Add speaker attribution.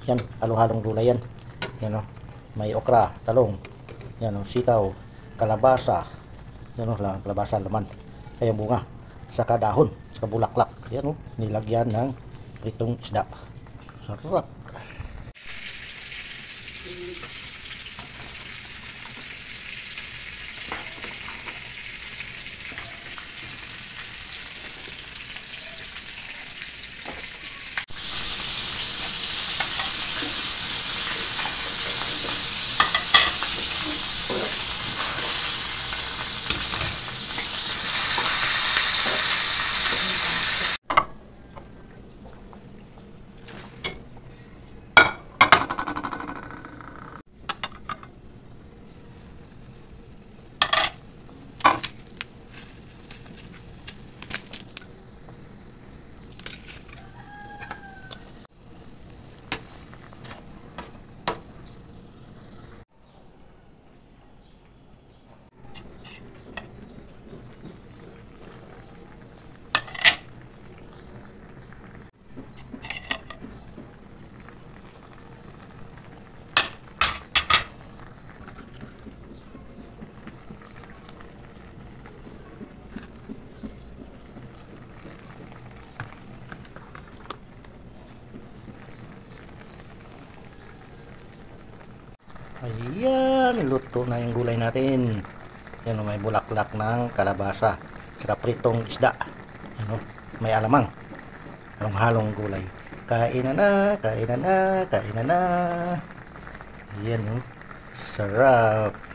Speaker 1: Yan, halo-halong gulay yan. Yan o, may okra, talong, yan o, sitaw, kalabasa, yan o, kalabasa, laman, ay yung bunga, saka dahon, saka bulaklak. Yan o, nilagyan ng pritong isda. Sarap. Ayan, luto na yung gulay natin. Yan o, may bulaklak ng kalabasa. Saka pritong isda. Yan o, may alamang. Halong-halong gulay. Kain na na, kain na na, kain na na. Yan o, sarap.